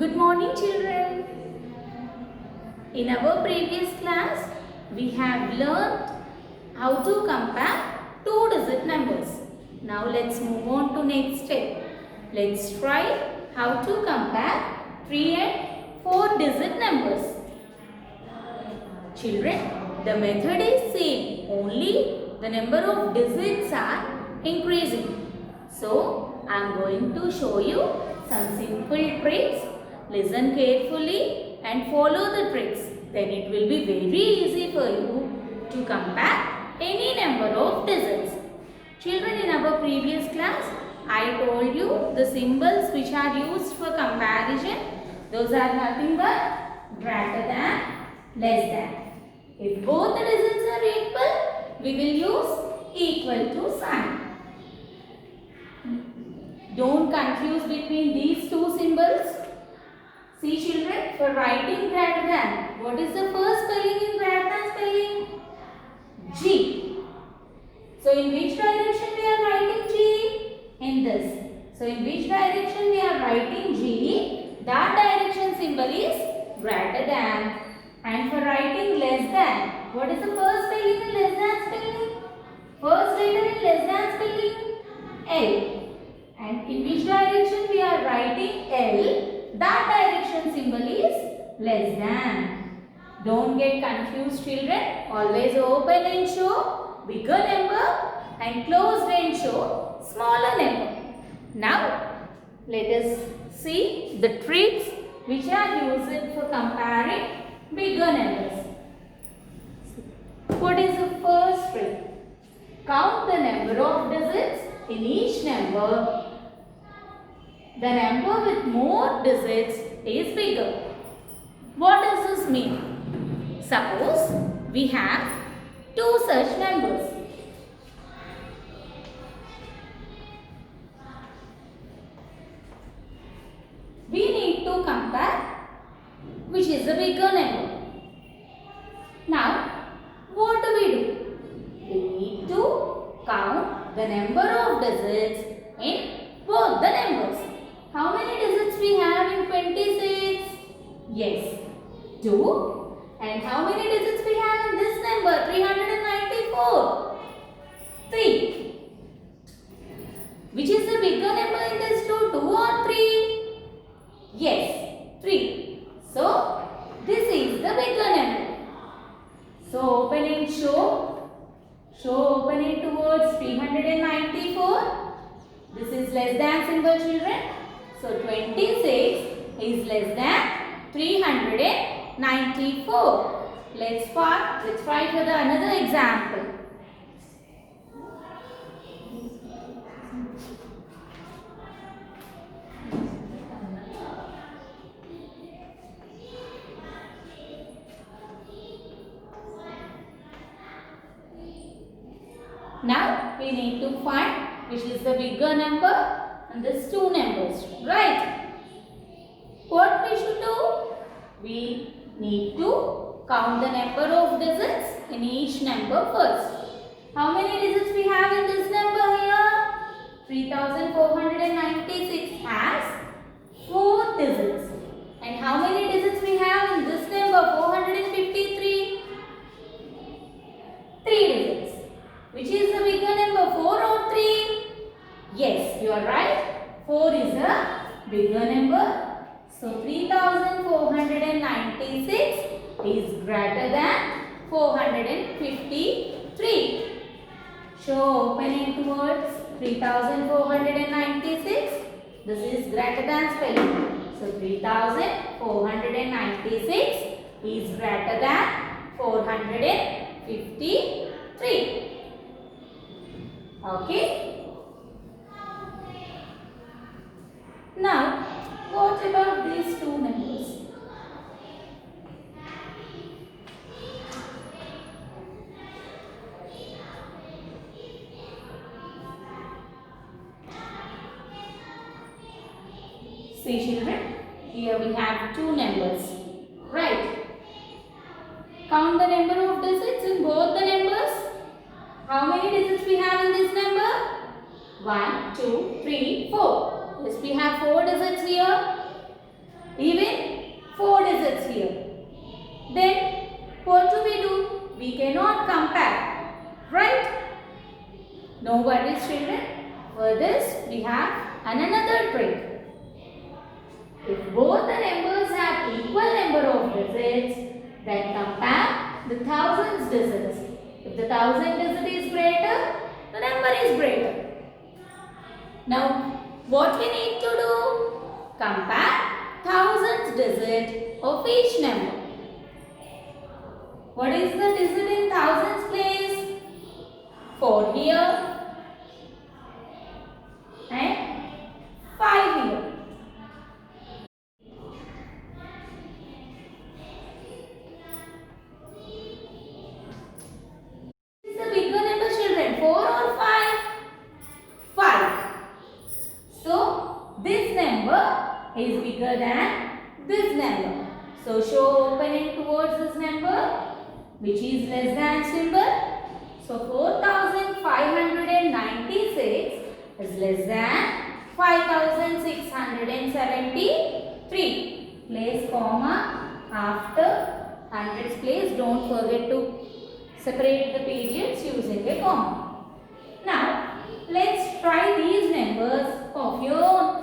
Good morning, children. In our previous class, we have learned how to compare two-digit numbers. Now let's move on to next step. Let's try how to compare three and four-digit numbers. Children, the method is same. Only the number of digits are increasing. So I am going to show you some simple tricks. Listen carefully and follow the tricks. Then it will be very easy for you to compare any number of digits. Children, in our previous class, I told you the symbols which are used for comparison. Those are nothing but greater than, less than. If both the digits are equal, we will use equal to sign. Don't confuse between these two symbols. See children, for writing greater than, what is the first spelling in greater than spelling? G. So in which direction we are writing G? In this. So in which direction we are writing G? That direction symbol is greater than. And for writing less than, what is the first spelling in less than spelling? First letter in less than spelling? L. And in which direction we are writing L? That direction symbol is less than. Don't get confused, children. Always open and show bigger number and closed and show smaller number. Now, let us see the tricks which are used for comparing bigger numbers. What is the first trick? Count the number of digits in each number. The number with more digits is bigger. What does this mean? Suppose we have two such numbers. We need to compare which is the bigger number. Now, what do? We need to count the number of digits in both the numbers. How many digits we have in 26? Yes, 2. And how many digits we have in this number? 394. 3. Which is the bigger number in this 2? 2 or 3? Yes, 3. So, this is the bigger number. So, open and show. Open it towards 394. This is less than symbol, children. So 26 is less than 394. Let's try for the another example. Now we need to find which is the bigger number and these two numbers, right? What we should do? We need to count the number of digits in each number first. How many digits we have in this number here? 3496 has 4 digits. And how many digits we have in this number? 453? 3 digits. Which is the bigger number, 4 or 3? Yes, you are right. 4 is a bigger number. So 3496 is greater than 453. Show opening towards 3496. This is greater than spelling. So 3496 is greater than 453. Okay. Now, what about these two numbers? See children, here we have two numbers, right? Count the number of digits in both the numbers. How many digits we have in this number? 1, 2, 3, 4. Yes, we have 4 digits here. If both the numbers have equal number of digits, then compare the thousands digits. If the thousand digit is greater, the number is greater. Now, what we need to do? Compare thousands digit of each number. What is the digit in thousands place? 4 here and 5 here. Is the bigger number, children? 4 or 5? 5. So, this number is bigger than this number. So, show opening towards this number, which is less than symbol. So 4596 is less than 5673. Place comma after hundreds place. Don't forget to separate the periods using a comma. Now let's try these numbers of your own.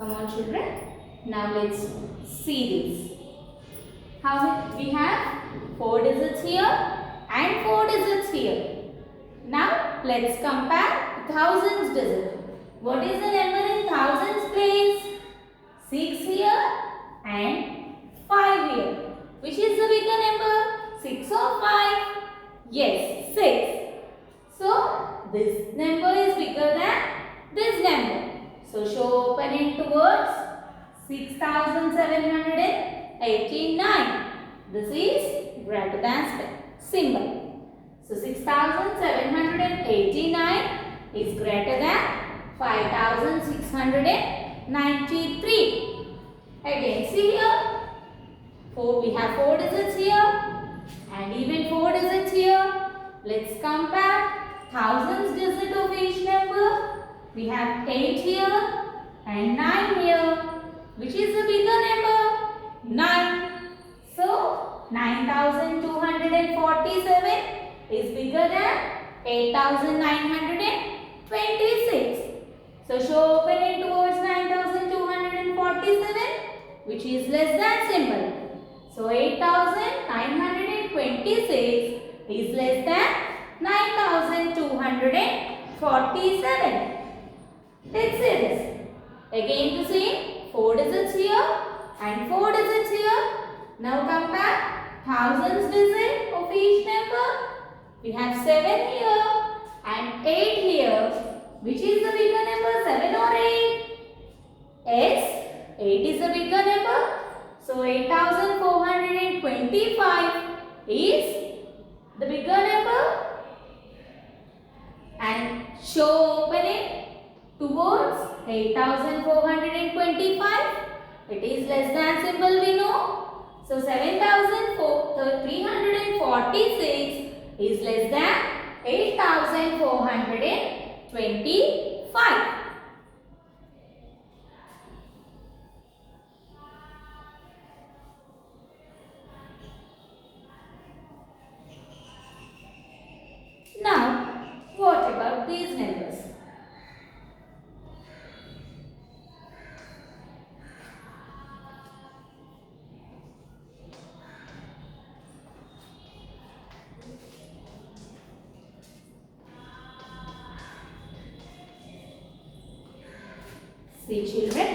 Come on children, now let's see this. How we have 4 digits here and 4 digits here. Now let's compare thousands digit. What is the number in thousands place? 6 here and 5 here. Which is the bigger number? 6 or 5? Yes, 6. So this number is bigger than this number. So show opening towards 6789. This is greater than symbol. So 6789 is greater than 5693. Again, see here. We have 4 digits here and even 4 digits here. Let's compare thousands digit of each number. We have 8 here and 9 here. Which is the bigger number? 9. So 9247 is bigger than 8926. So show opening towards 9247, which is less than symbol. So 8926 is less than 9247. Let's say this. Again the same. 4 digits here and 4 digits here. Now compare thousands digit of each number. We have 7 here and 8 here. Which is the bigger number? 7 or 8? Yes, 8 is the bigger number. So 8425 is the bigger number. And show opening towards 8425. It is less than symbol, we know. So 7346 is less than 8425. Now, what about these numbers? See children,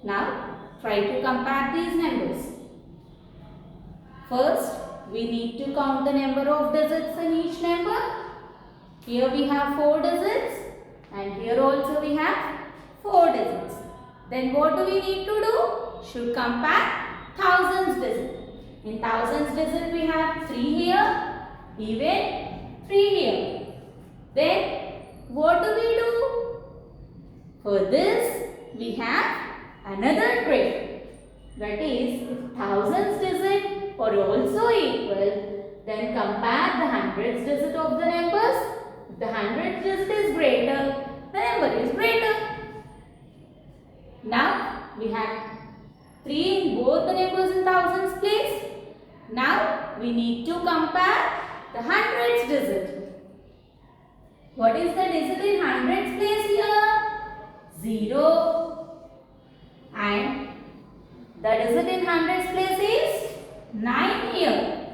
now try to compare these numbers. First, we need to count the number of digits in each number. Here we have 4 digits and here also we have 4 digits. Then what do we need to do? Should compare thousands digit. In thousands digit we have 3 here, even 3 here. Then what do we do? For this we have another trick. That is, if thousands digit are also equal, then compare the hundreds digit of the numbers. If the hundreds digit is greater, the number is greater. Now we have 3 in both the numbers in thousands place. Now we need to compare the hundreds digit. What is the digit in hundreds place here? 0. And the digit in hundreds place is 9 here.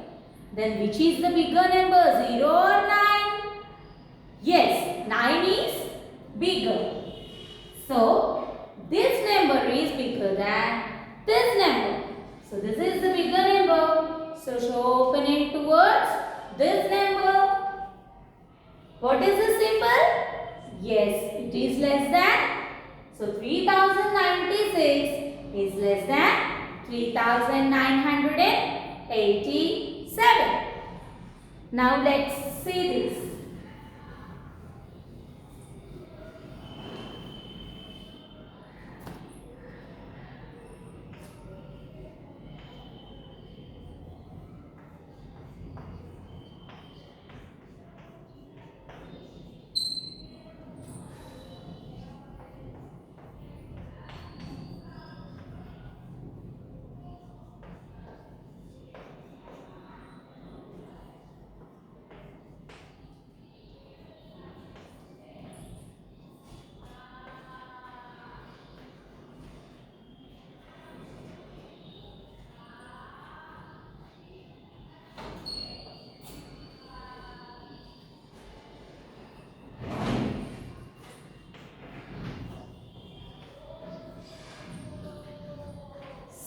Then which is the bigger number, 0 or 9? Yes, 9 is bigger. So this number is bigger than this number. So this is the bigger number. So show open it towards this number. What is the symbol? Yes, it is less than. So 3096 is less than 3987. Now let's see this.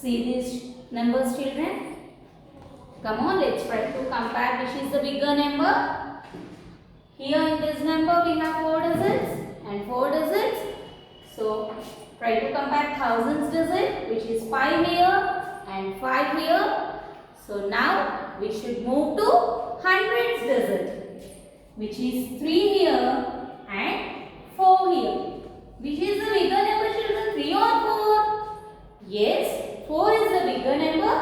See these numbers, children? Come on, let's try to compare which is the bigger number. Here in this number we have 4 digits and 4 digits. So try to compare thousands digit, which is 5 here and 5 here. So now we should move to hundreds digit, which is 3 here and 4 here. Which is the bigger number, children? 3 or 4? Yes. 4 is the bigger number.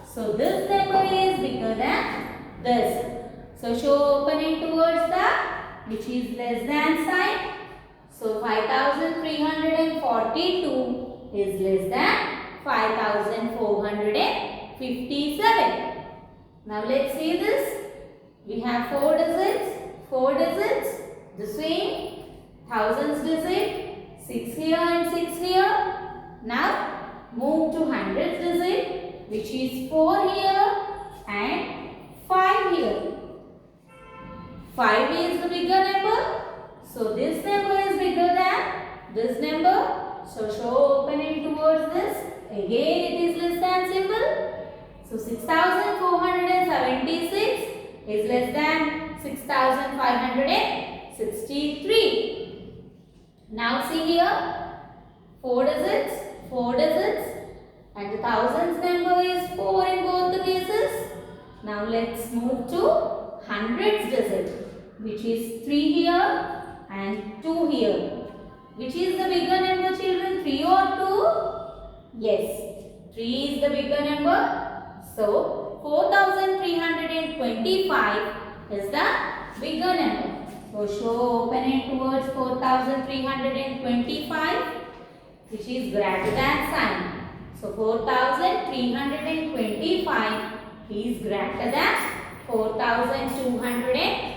So this number is bigger than this. So show open it towards the which is less than sign. So 5342 is less than 5457. Now let's see this. We have 4 digits, the same, thousands digit, 6 here and 6 here. Now move to hundreds digit, which is 4 here and 5 here. 5 is the bigger number. So this number is bigger than this number. So show open it towards this. Again it is less than symbol. So 6476 is less than 6563. Now see here. 4 digits, and the thousands number is 4 in both the cases. Now let's move to hundreds digit, which is 3 here and 2 here. Which is the bigger number, children? 3 or 2? Yes, 3 is the bigger number. So 4325 is the bigger number. So show open it towards 4325. Which is greater than sign. So 4325 is greater than 4248.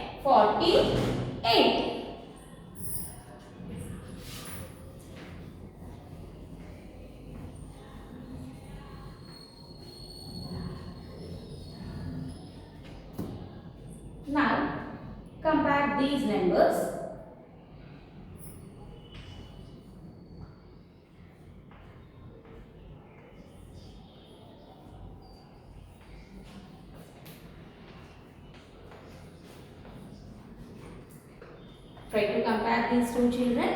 Now compare these numbers. Try to compare these two children.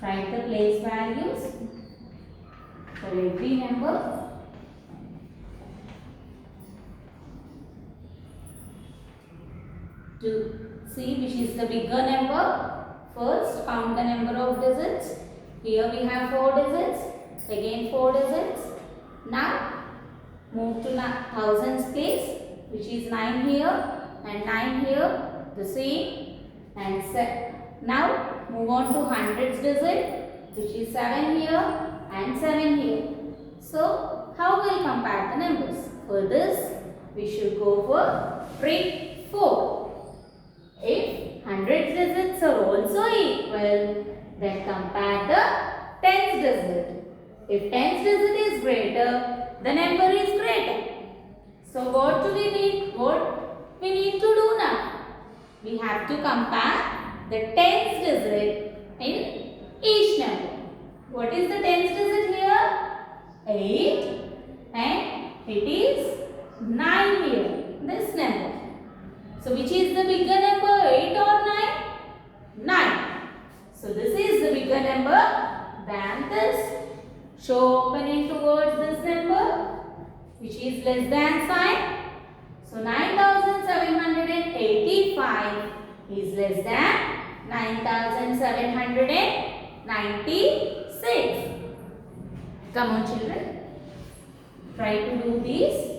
Write the place values for every number. To see which is the bigger number. First, count the number of digits. Here we have 4 digits. Again 4 digits. Now, move to thousands place, which is 9 here and 9 here. The same. And now, move on to hundreds digit, which is 7 here and 7 here. So, how will compare the numbers? For this, we should go for trick 4. If hundreds digits are also equal, then compare the tens digit. If tens digit is greater, the number is greater. So what do we need? What we need to do now? We have to compare the tens digit in each number. What is the tens digit here? 8 and it is 9 here. This number. So which is the bigger number, 8 or 9? 9. So this is the bigger number than this. Show opening towards this number, which is less than sign. So 9785 is less than 9796. Come on children, try to do these.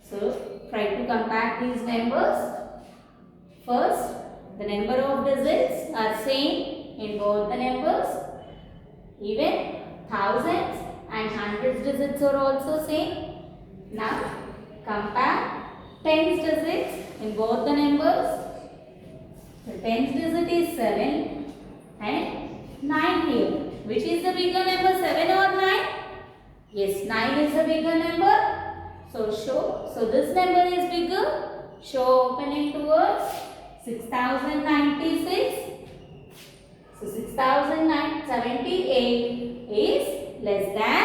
So, try to compare these numbers. First, the number of digits are same in both the numbers. Even thousands and hundreds digits are also same. Now, compare tens digits in both the numbers. The tens digit is 7 and 9 here. Which is the bigger number, 7 or 9? Yes, 9 is the bigger number. So this number is bigger. Show opening towards 6096. So 6078 is less than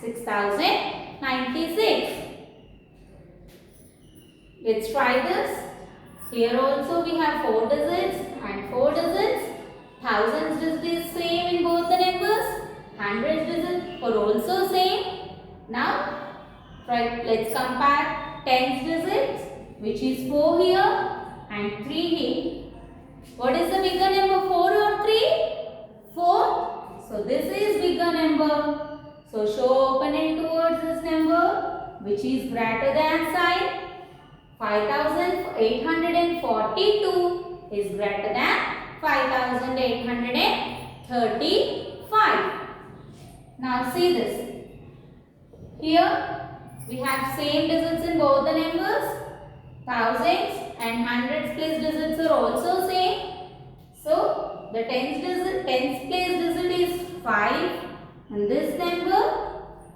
6096. Let's try this. Here also we have 4 digits and 4 digits. Thousands digit is same in both the numbers. Hundreds digit are also same. Now, let's compare tens digits, which is 4 here and 3 here. What is the bigger number, 4 or 3? 4. So this is bigger number. So show opening towards this number, which is greater than sign. 5842 is greater than 5835. Now see this. Here we have same digits in both the numbers. Thousands and hundreds place digits are also same. So the tens place digit is 5 and this number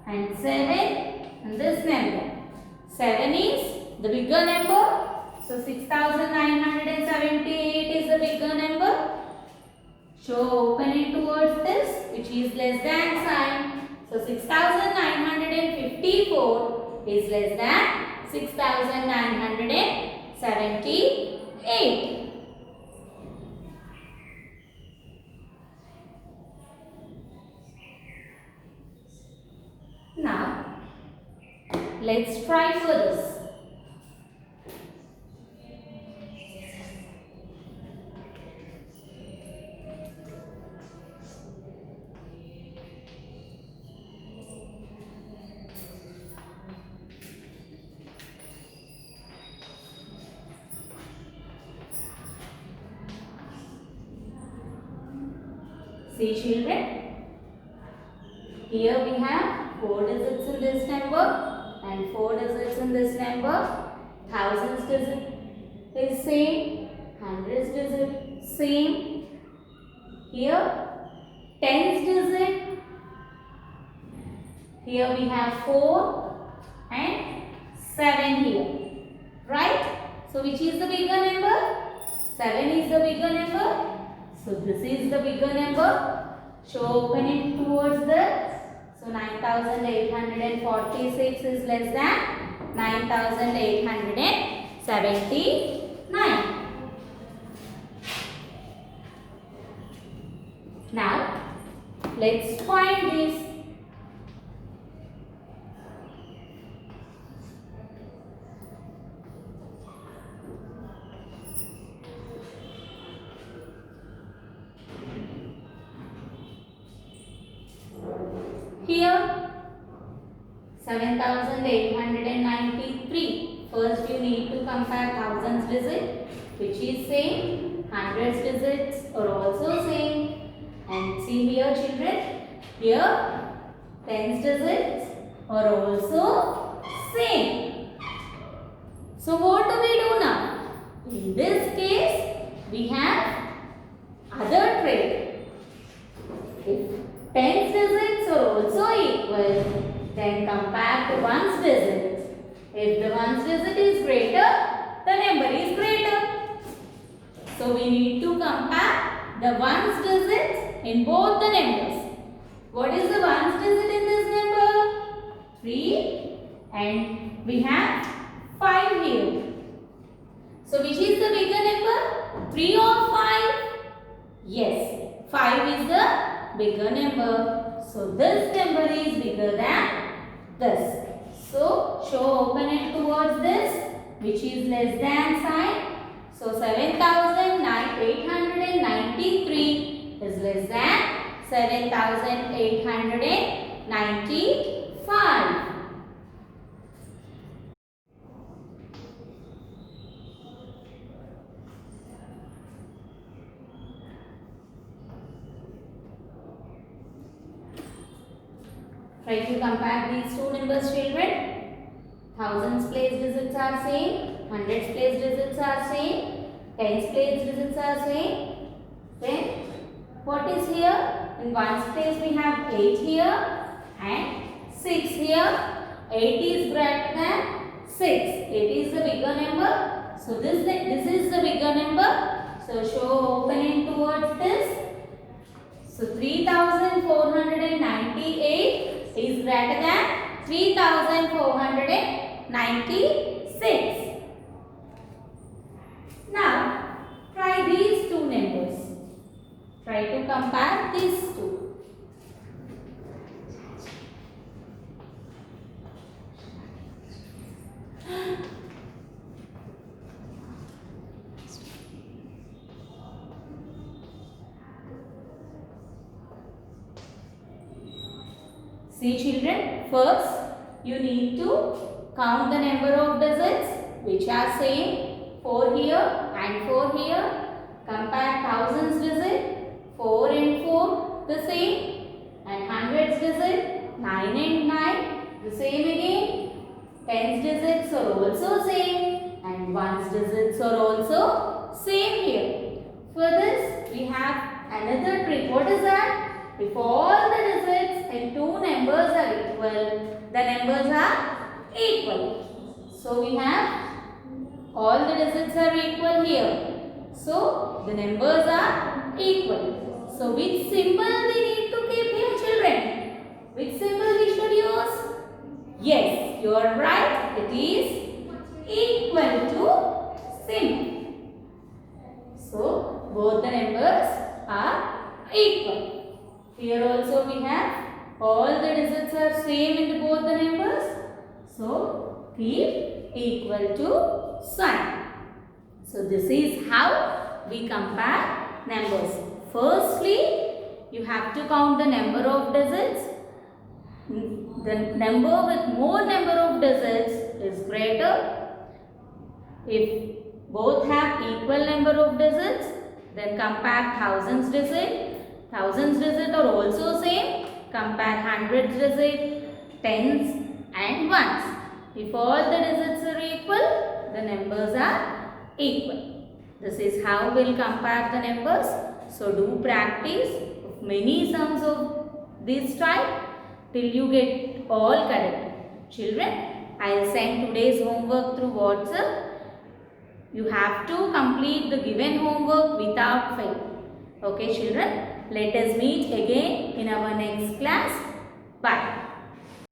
and 7 and this number. 7 is the bigger number. So 6978 is the bigger number. Show opening towards this, which is less than sign. So 6954 is less than 6978. Now, let's try for this. See children, here we have 4 digits in this number and 4 digits in this number. Thousands digit is same, hundreds digit same. Here tens digit. Here we have 4 and 7 here. Right? So which is the bigger number? 7 is the bigger number. So this is the bigger number. So open it towards this. So 9846 is less than 9879. Now let's find this. Here 7893. First you need to compare thousands digit, which is same. Hundreds digits are also same. And see here children, here tens digits are also same. So what do we do now? In this case we have other trait. If tens digits are also equal, then compare to ones digit. If the ones digit is greater, the number is greater. So we need to compare the ones digits in both the numbers. What is the ones digit in this number? 3 and we have 5 here. So which is the bigger number? 3 or 5? Yes, 5 is the bigger number. So this number is bigger than this. So show open it towards this, which is less than sign. So 7893 is less than 7895. Try to compare these two numbers children. Thousands place digits are same, hundreds place digits are same, tens place digits are same. Then what is here? In ones place we have 8 here and 6 here. 8 is greater than 6. 8 is the bigger number. So this is the bigger number. So show opening towards this. So 3498 is greater than 3496. Now try these two numbers. Try to compare these two. See children, first you need to count the number of digits which are same. 4 here and 4 here. Compare thousands digit. 4 and 4 the same. And hundreds digit. 9 and 9 the same again. Tens digits are also same. And ones digits are also same here. For this we have another trick. What is that? If all the digits in two numbers are equal, the numbers are equal. So we have all the digits are equal here. So the numbers are equal. So which symbol we need to keep here children? Which symbol we should use? Yes, you are right. It is equal to symbol. So both the numbers are equal. Here also we have all the digits are same in both the numbers. So keep equal to sign. So this is how we compare numbers. Firstly, you have to count the number of digits. The number with more number of digits is greater. If both have equal number of digits, then compare thousands digit. Thousands digit are also same. Compare hundreds digit, tens and ones. If all the digits are equal, the numbers are equal. This is how we'll compare the numbers. So do practice many sums of this type till you get all correct. Children, I'll send today's homework through WhatsApp. You have to complete the given homework without fail. Okay children, let us meet again in our next class. Bye.